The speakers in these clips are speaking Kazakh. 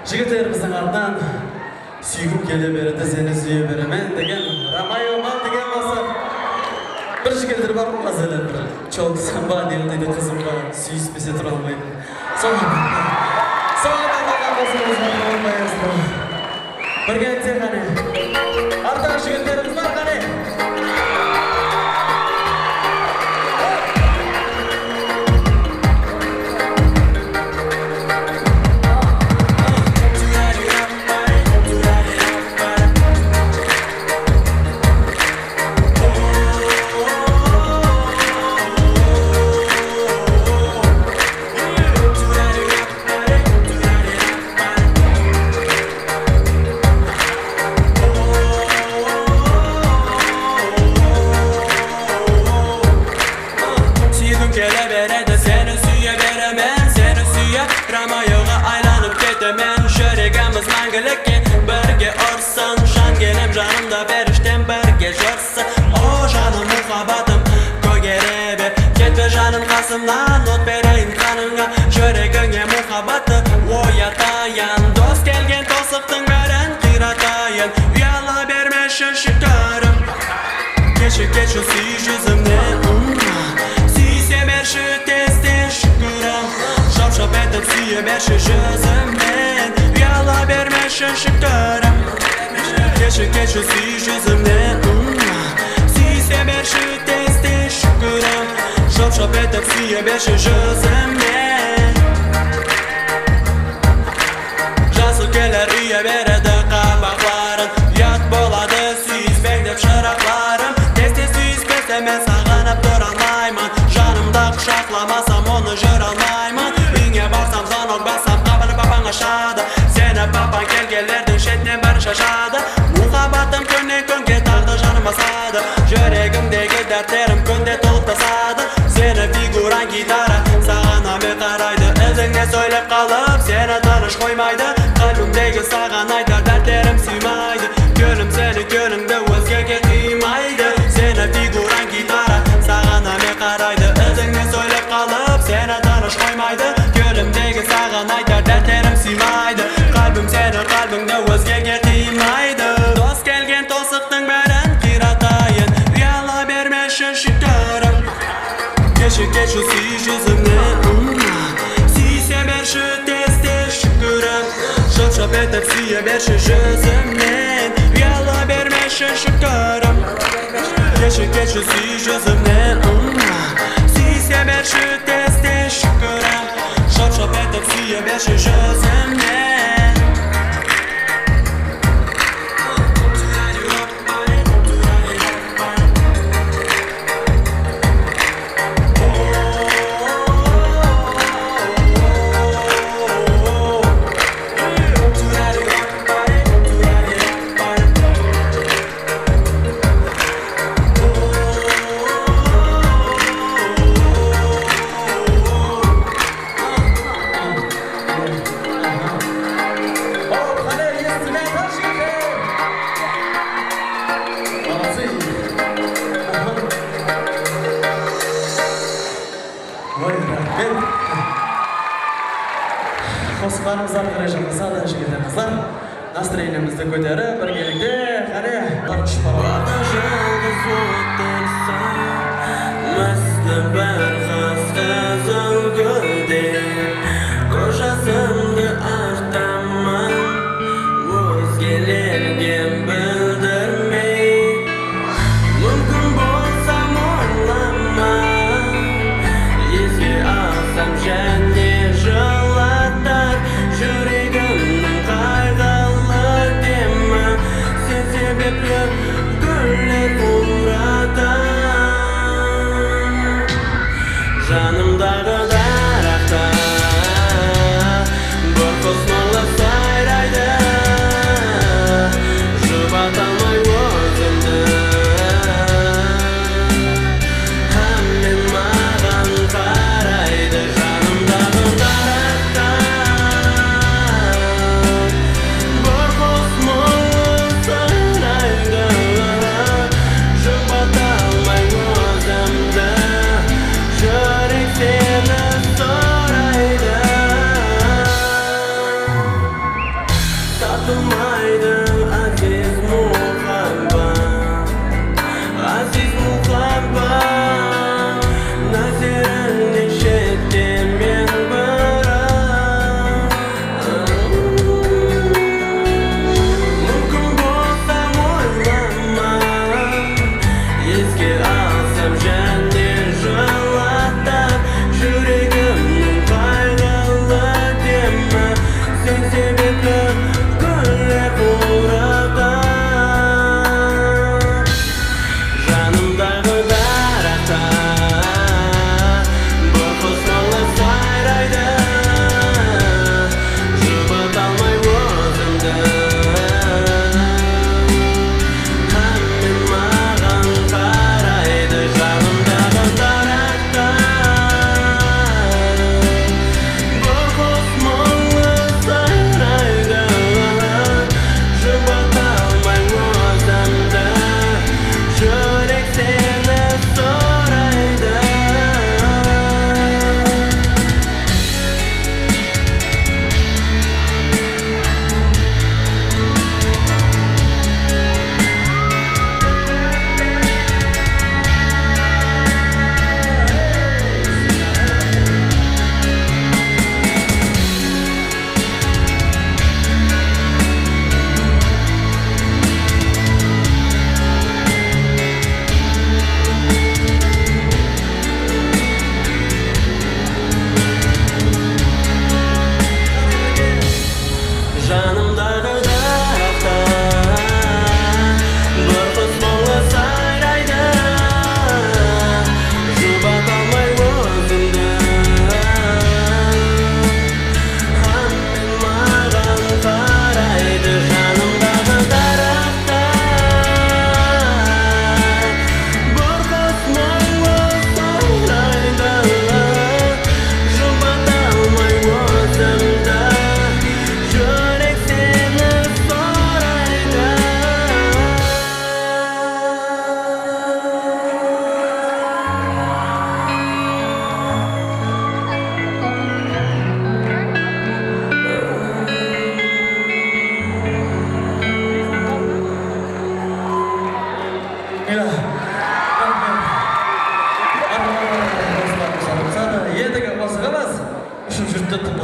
Жігіттеріміздің атынан сүйгім келе береді, сені сүйе беремен деген Рамайоман деген болса бір жігіттер бар ғой қазір бір чолдысам ба дейді қызым ба сүйіспесе тұра алмайды. Соған бірге әйтсе қане артақ жігіттеріміз бар қане. Ramayoga aylanıp ketemen Şöregemiz mangılıkken Birge orsan Şan gelim canımda berişten birge jorsa O canım muhabbatım Kogerebe Ketme canım kasımdan Not bereyim kanınga Şöregenge muhabbatı Oyatayan Dost gelgen tosıktın veren Qiratayan Uyala bermeşin şıkarım Keçi keçi süy yüzümden Süyse berşi testin şükürüm Şap etip süye berşi yüzümden Uyala bermeşin şıkarım Keçi keçi süy yüzümden Süyse berşi testin şükürüm Şap etip süye berşi yüzümden Jası gelir üye beredi kabakların Yat boladı süyüz beklep şıraklarım Tez süyüz beslemen sağanıp duranmayman Janımda kuşaklamasam onu jör almayman Üne barsam zanok basam kabını baban aşağıda Sene baban gelgelerdin şetne barış aşağıda Muhabbatım könne könge tağda janıma sağdı Jöregimdeki dertlerim könde tolup da sağdı Sene figuran gitara sağana mı karaydı Özüne söylep kalıp sene tanış koymaydı Kalbimdeki sağan aytar dertlerim suymaydı Gönlüm seni gönlümde özgege kıymaydı Sene figuran gitara sağana mı karaydı Özüne söylep kalıp sene tanış koymaydı Gönlümdeki sağan aytar dertlerim suymaydı Kalbim seni kalbimde özgege kıymaydı Dost gelgen tosıktın beren Qiratayın Uyala bermeşin şıkarım Keçi keçi süy yüzümden Süyse berşi testin şükürüm Şap etip süye berşi yüzümden Uyala bermeşin şıkarım Keçi keçi süy yüzümden Süyse berşi testin şükürüm Şap etip süye berşi yüzümden Қосқанымыздан қарай жалғаса да жігіттеріміздар настроениемізді көтеріп біргелікте қане күш Бата жалғыз отырсам Мысты бір қыз-қызыл гүлден Қожасымды артамын Өзгелерге білдірмей Мүмкін болсам ойлама Еске алсам және жылатар Жүрегімнің қайғылы демі Сен себепті гүлдер ұратам Жанымдағы дарақтар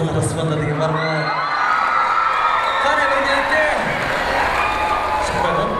Yıldızlar aspanda деген var ма? Қане біргелікте! Шықпайған,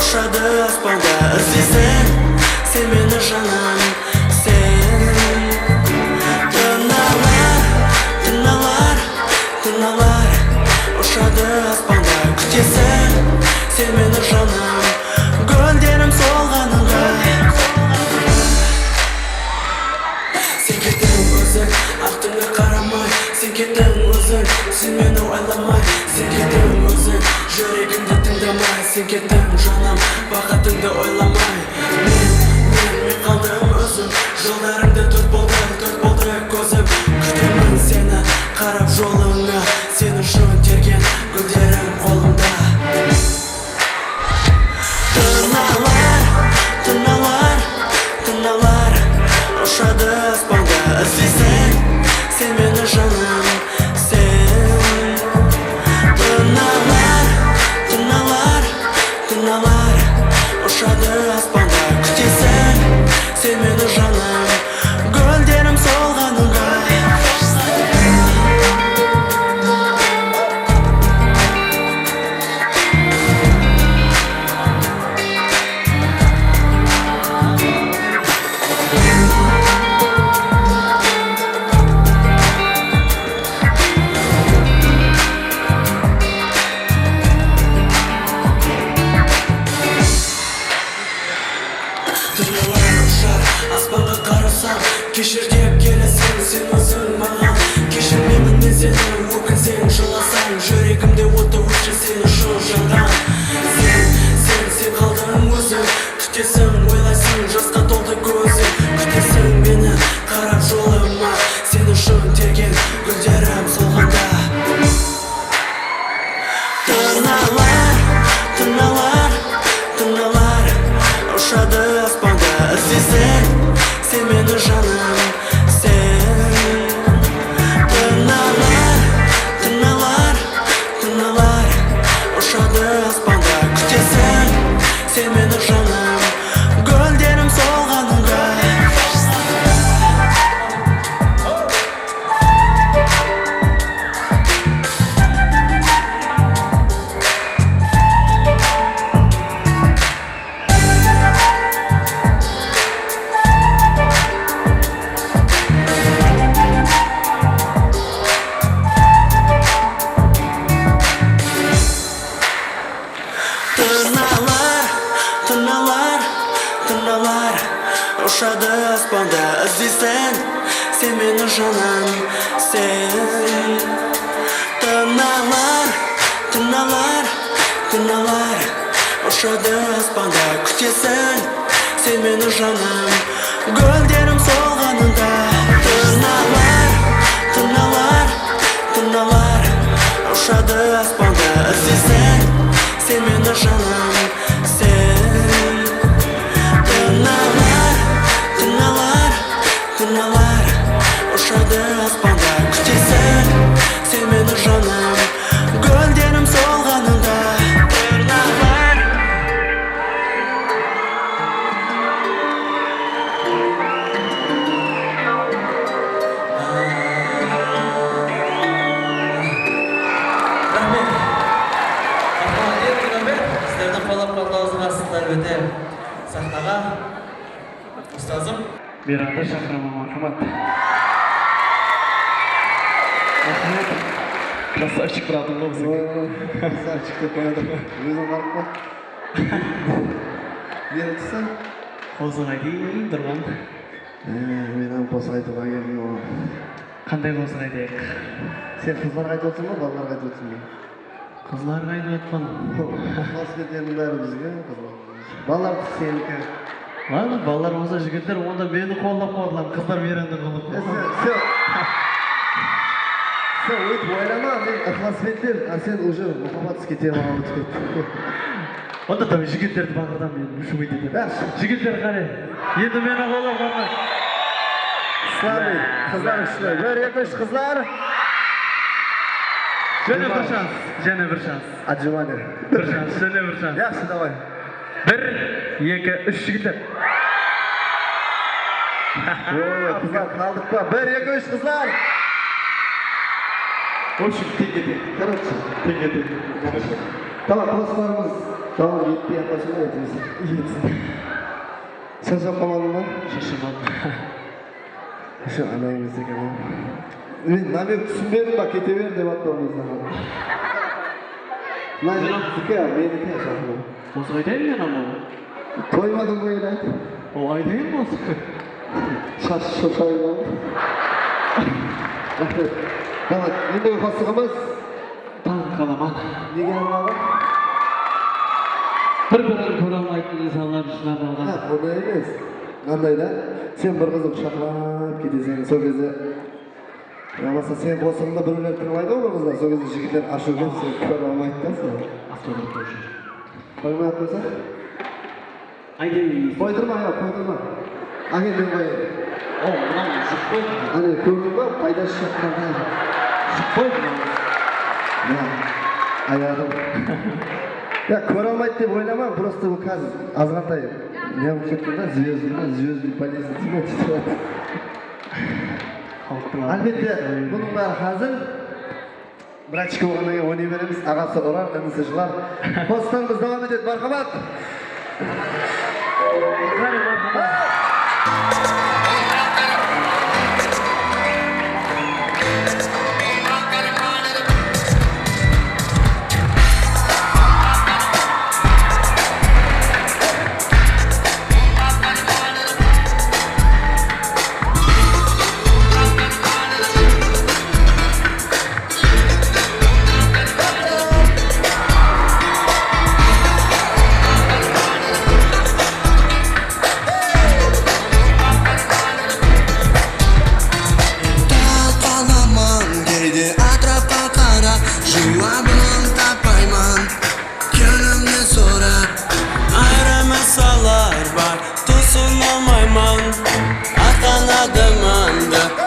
Ушады аспанда іздейсің сен мені жаным сен Тыналар ушады аспанда күтесің сен мені жаным гүлдерім солғаныңда сен кеттің өзің ақ түнге қарамай сен кеттің өзің сен мені ойламай сен кеттің өзің жүрегімді тыңдамай сен кеттің жаным бақытыңды ойламай мен қалдым өзім жолдарыңды төрт болды көзім күтемін сені қарап жолыңа сен үшін терген гүлдерім қолымда Тыналар ұшады аспанда іздейсің сен мені жаным сен Тыналар ұшады аспанда күтесің сен мені жаным гүлдерім солғаныңда аспанға қарасам кешір деп келесің сен өзің маған кешірмеймін мен сені өкінсең жыласаң жүрегімде оты өшір сен үшін жанған сен қалдың өзің күтесің ойлайсың жасқа толды көзің күтесің мені қарап жолыма сен үшін терген гүлдерім солғанда Тыналар ұшады аспанда іздейсің сен мені жаным сен Тыналар ұшады аспанда күтесің сен мені жаным гүлдерім солғаныңда Тыналар ұшады аспанда іздейсің сен мені жаным сен Тыналар ұшады аспанда күтесің сен мені жаным гүлдерім солғаныңда Тыналар ұшады аспанда іздейсің сен мені жаным сен Тыналар ұшады аспанда күтесің сен мені жаным гүлдерім солғаныңда Сіздердің қолап қолдауыңызға сіздер өте сақтаға ұстазым Мейрамды шақырамын, мархамат. Рахмет. Красавчик братым ғой бізге. Красавчик деп қояды. Өзің барып қой. Не айтсың? Қозғай дейін тұрған. Менің қосық айтуға келдім ғой. Қандай қозғай дейік? Сен қызларға айтып отырсың ба, балаларға айтып отырсың ба? Қызларға айтып отқан. Велосипедтердің бәрі бізге. Балалар сенікі. Ладно, балалар болса жігіттер, онда мені қолдап қойдылар, қыздар мейрамды қолдап қойды. Sen öyle oynama, ben ықыласмендер, а сен уже махаббатский темаға өтіп кеттің. Онда там жігіттерді бағырдан мен үшімей дедім. Жақсы. Жігіттер қарай. Енді мені қолап қалмай. Славик, қыздар үшілі. Бір, екі, үш қыздар. Және бір шанс. Және бір шанс. Отжимание. Бір шанс, және бір шанс. Жақсы, давай. Бір, екі, үш жігіттер. Ой, қыздар қалдық па? Бір, екі, үш қыздар. В общем, тең-тең. Короче. Тең-тең. Tamam, dostlarımız. Tamam, yetti yaklaşımda yetimiz. Sen sokamadın mı? Şaşırmadım. Şu anayımızdaki ama. Ben түсінбедім ба, кете бер деп аттауымыздан. Мына сіздікі, менікі шақыру. Осы айтайын мен ama. Тоймадың ғой енді айт. О, айтайын ба осы? Шаш шошайын. Tamam, ендігі қосығымыз. Таң қаламан. Неге арналған? Бір-бірін көре алмайтын insanlar үшін арналған. Ондай емес. Қандай да? Сен бір қызды құшақлап кетесің, сол кезде болмаса сен қосығыңда біреулер тыңлайды ғой бір қыздар, сол кезде жігіттер ашу келіп сен көре алмайды да сол. Автодан қойшы. Қоймай ақ қойса? Айдайын. Қойдырма, қойдырма. Ағай мен қойын. О, мынау жұп қойды. Ане көрдің ба? Пайдасы шаққанда. Жұп қойды мынау. Аяғым. Я көре алмайды деп ойлама, просто бұл қазір азғантай не болып кеткен да, звездный болезнь дейді. Әлбетте, бұның бәрі қазір брачка болғаннан кейін ойнай береміз. Ағасы ұрар, інісі жылар. Қостан біз давам етеді, мархабат!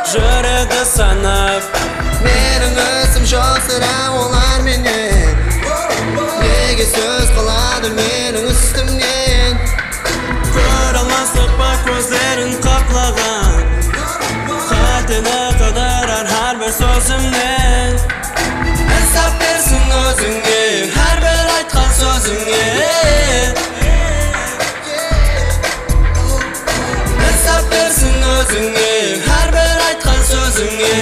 Жүрегі санап менің өзім жоқ сірә олар менен неге сөз қылады менің үстімнен көре алмастық па көздерін қаплаған қатені қыдырар әрбір сөзімнен әсап берсін өзіңе әрбір айтқан сөзіңе әсап берсін өзіңе әрбір айтқан сөзіңе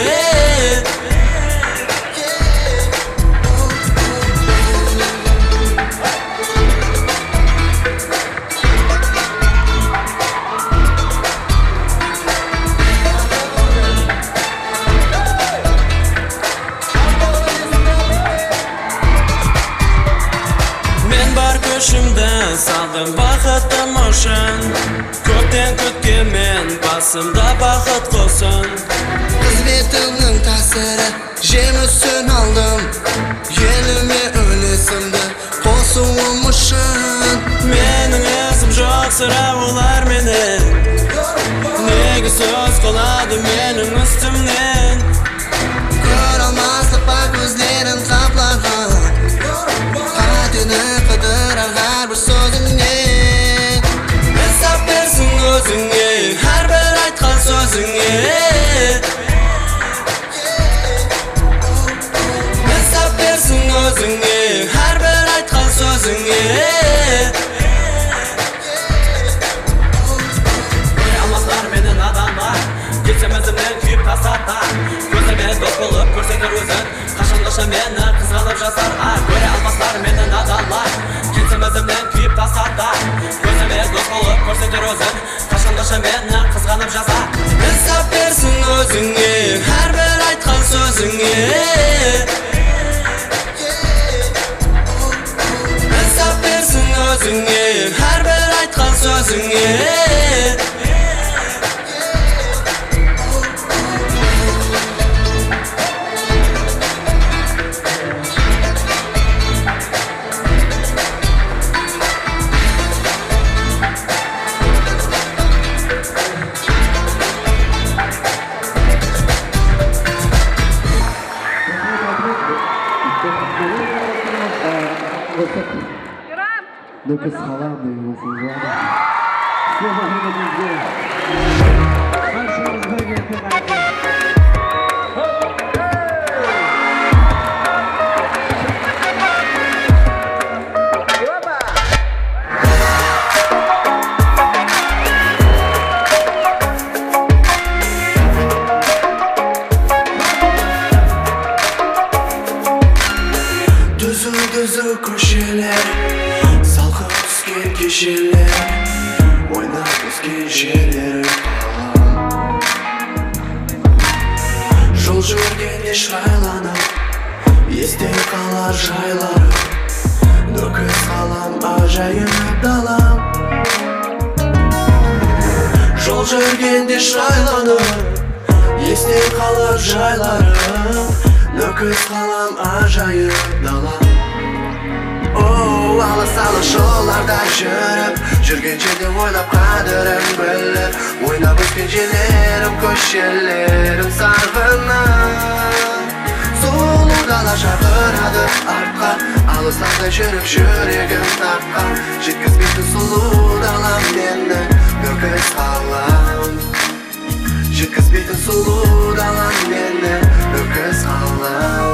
Мен бар көшімді салдым бақытым үшін көптен күткенмен басымда бақыт қосын қызметіңнің тәсірі жемісін алдым еліме үлесімді қосуым үшін менің есім жоқ сірә олар менен неге сөз қылады менің үстімнен көре алмастық па көздерін қаплаған қатені қыдырар әрбір сөзіңнен әсап берсін өзіңе әрбір айтқан сөзіңе әсап берсін өзіңе әрбір айтқан сөзіңе көре алмастар мені надандар кетсем ізімнен күйіп тастата көзіме дос болып көрсетер өзін қашан мені қызғанып жасар көре алмастар мені наданлар кетсем ізімнен күйіп тастата көзіме дос болып көрсетер өзін қашан мені қызғанып жасар әсап берсін өзіңе әрбір айтқан сөзіңе әсап берсін өзіңе әрбір айтқан сөзіңе Nökes halam duymasınız var mı? Size hürmetinizle. Karşınızda geldim artık. Düzü köşeler, salkın түскен кешелер, ойнап өскен жерлері жол жүргенде шырайланып, есте қалар жайлары, нөкіс қалам ажайып далам. Жол жүргенде шырайланып, есте қалар жайлары, нөкіс қалам ажайып далам. Алыс-алыс жолларда жүрген жерде ойлап қадірін біліп, ойнап өскен жерлерім, көшелерім сағынып. Сұлу дала шақырады артқа, алыстарда жүріп жүрегім тартқан, жеткізбейтін сұлу далам мені нөкіс қалам. Жеткізбейтін сұлу далам мені нөкіс қалам.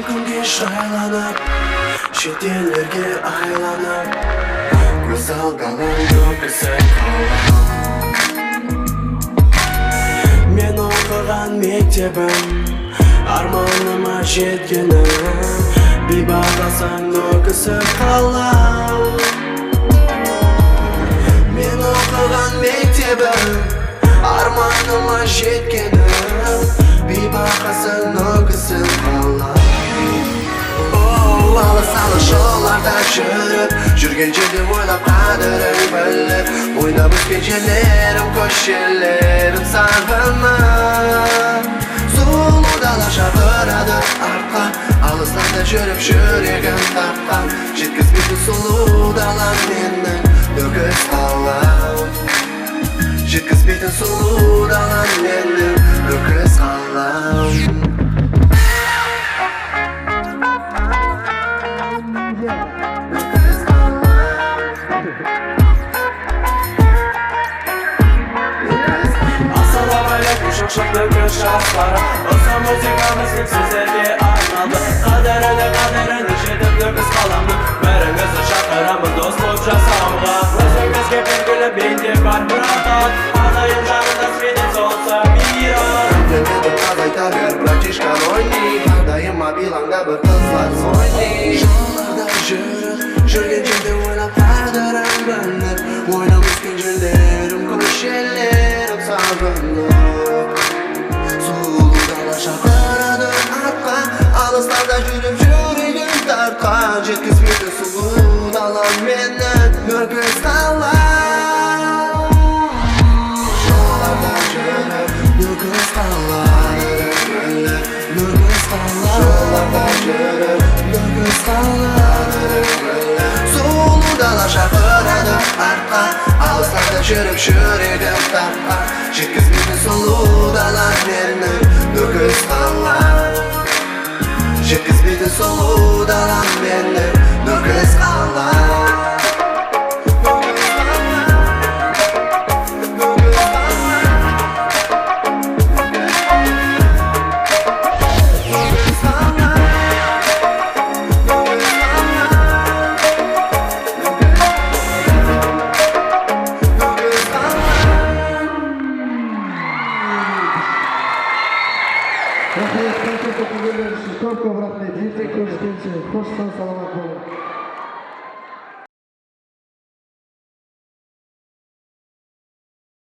Күнге шайланып, шетелерге айланып, көз алғанын нөкісі қалам. Мен оқыған мектебім, арманыма жеткенім, бейбақасаң нөкісі қалам. Мен оқыған мектебім, арманыма жеткенім, бейбақасаң нөкісі қалам. Алыс-алыс жолларда жүрген жерде ойлап қадірін біліп, ойнап өскен жерлерім, көшелерім сағынып. Сұлу дала шақырады артқа, алыстарда жүріп жүрегім тартқан, жеткізбейтін сұлу далам мені нөкіс қалам. Жеткізбейтін сұлу далам мені нөкіс қалам. Nöküs şarkıları, olsa müzikamızın sizlerge arnadı. Kaderini жетіп nöküs kalamdı. Verinizi şakıramı dostluk жасауға. Өзіңізге белгілі менде бар бір атат, адайым жанында светец olsa bir an. Demedim azayta ver bratишкан ойни, адайым мобилаңда бір қызлар сойни. Жолlarda жүрген жерде ойлап қадірін біліп, ойнап өскен жерлерім, көшелерім сағынып. Шақырады артқа, алыстарда жүріп жүрегім тартқан, жеткізбейді сұлу далам мені нөкіс қалам. Жолlarda жүріп нөкіс қалам, нөкіс қалам. Жолlarda жүріп нөкіс қалам. Сұлу дала шақырады артқа, алыстарда жүріп жүрегім тартқан, жеткізбейді сұлу далам мені nöküs қалам. Жеткізбейді сұлу далам мені нөкіс қалам. Рахмет, концерт өкілдері үшін көп рахмет. Ертең көріскенше, қош сау саламат болыңыз.